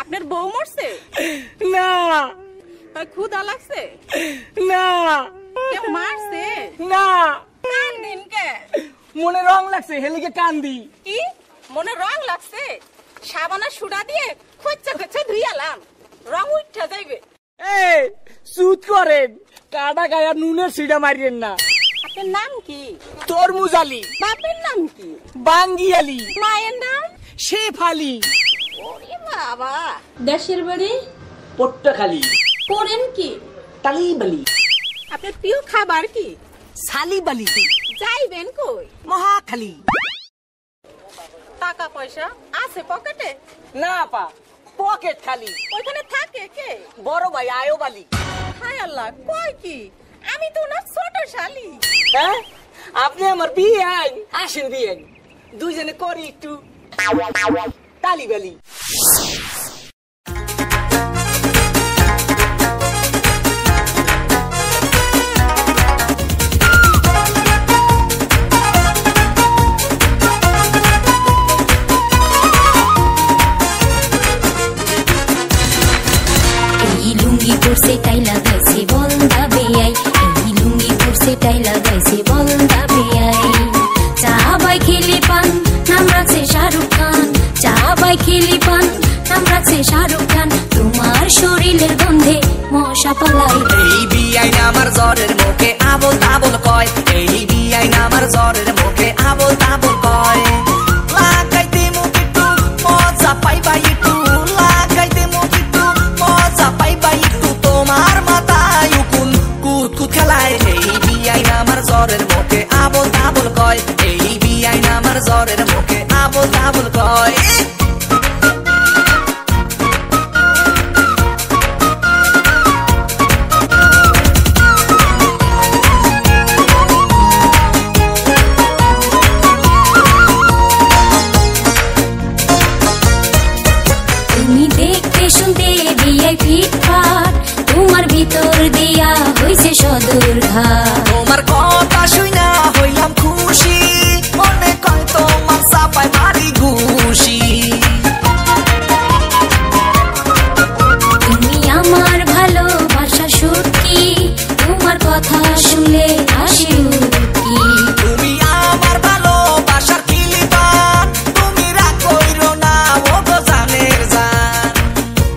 আপনার বউ মরছে? না। ক্ষুধা লাগছে? না। কেউ মারছে? না। কান্দিন কে? মনে রং লাগছে হেলিকে কান্দি। কি মনে রং লাগছে? সাবানা সুডা দিয়ে খচ্চা খচ্চা ধুইয়ালাম, রং উঠা যাইবে। এই সুদ করেন, কাটা গায়া নুনের সিডা মারিয়েন না। আপনার নাম কি? তরমুজ আলী। বাপের নাম কি? বাঙ্গি আলী। মায়ের নাম? শেফ আলী। ওরে বাবা। দেশের বাড়ি? পট্টখালি। করেন কি? তালিবালি। আপনার প্রিয় খাবার কি? সালিবালি। যাইবেন কই? মহাখালী। টাকা পয়সা আছে পকেটে? না পা, পকেট খালি। ওইখানে থাকে কে? বড় ভাই আয়ব আলী। হায় আল্লাহ, কয় কি? আমি তো না ছোট শালি। হ্যাঁ, আপনি আমার বিয়ে আইন, আসেন বিয়ে আইন, দুইজনে করি একটু তালিবালি। সেটাই লাগাইছে বলদা বেয়াই, এই লুঙ্গি তোর সেটাই লাগাইছে বলদা বেয়াই। চা বাই খেলি পান নাম রাখছে শাহরুখ খান, চা বাই খেলি পান নাম রাখছে শাহরুখ খান। তোমার শরীরের গন্ধে মশা পালাই। এই বিয়াই আমার জ্বরের মুখে আবল তাবল কয়, এই বিয়াই আমার জ্বরের মুখে আবল তাবল কয়। লাগাইতে মুখ একটু মজা পাইবা একটু, লাগাইতে মুখ একটু মজা পাইবা একটু, তোমার মাথায় উকুন কুত কুত খেলায়। এই বিয়াই আমার জ্বরের মুখে আবল তাবল কয়, এই বিয়াই আমার জ্বরের মুখে আবল তাবল কয়। তুমি দেখতে শুনতে বিয়াই ফিটফাট, তোমার ভিতর দিয়া হইছে সদর ঘাট। তোমার কথা শুনা হইলাম খুশি, মনে কয় তোমার চাপায় মারি ঘুষি। তুমি আমার ভালোবাসা সত্যি, তোমার কথা শুনলে হাসি উঠি। তুমি আমার ভালোবাসার কিলিপান, তুমি রাগ কইরো না ও গো জানের জান।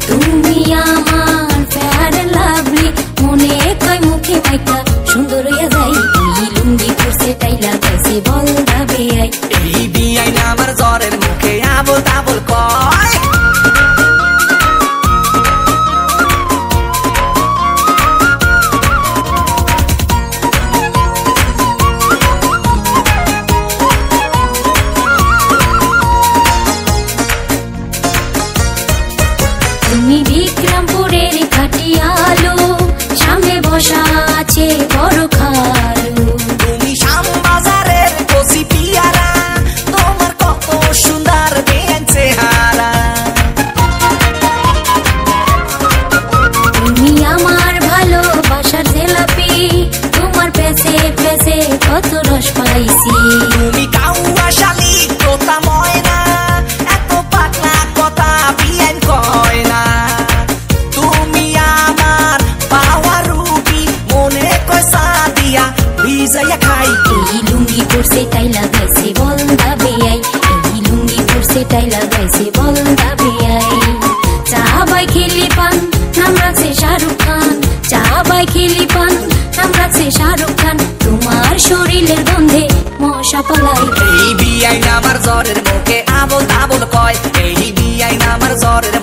তুমি আমার ফেয়ার লাভলি, মনে কয় মুখে মাইকা সুন্দর হইয়া যাই। এই লুঙ্গি পরছে টাই লাগাইছে বলদা বেয়াই, এই বিয়াই আমার জ্বরের মুখে আবল তাবল কয়। তুমি বিক্রমপুরের খাটিয়ালো, সামনে বসা আছে বড় খালু। তুমি শ্যামবাজারের কচি পিয়ারা, তোমার কত সুন্দর বেন চেহারা। তুমি আমার ভালোবাসার জেলাপি, তোমার পেছে পেছে কত রস পাইছি। তুমি কাউয়া শালি তোতা ময়না, এত পাকনা কথা বিয়ান কয় না। তুমি আমার পাওয়া রুবি, মনে কয় সাদিয়া ভিজাইয়া খাই। এই লুঙ্গি পরছে টাই লাগাইছে বলদা বেয়াই, এই লুঙ্গি পরছে টাই লাগাইছে বলদা বেয়াই। চা বাই খেলি পান নাম রাখছে শাহরুখ খান, চা বাই খেলি পান নাম রাখছে শাহরুখ খান। তোমার শরীরের গন্ধে মশা পালাই। এই বিয়াই আমার জ্বরের মুখে আবল তাবল কয়, এই বিয়াই আমার জ্বরের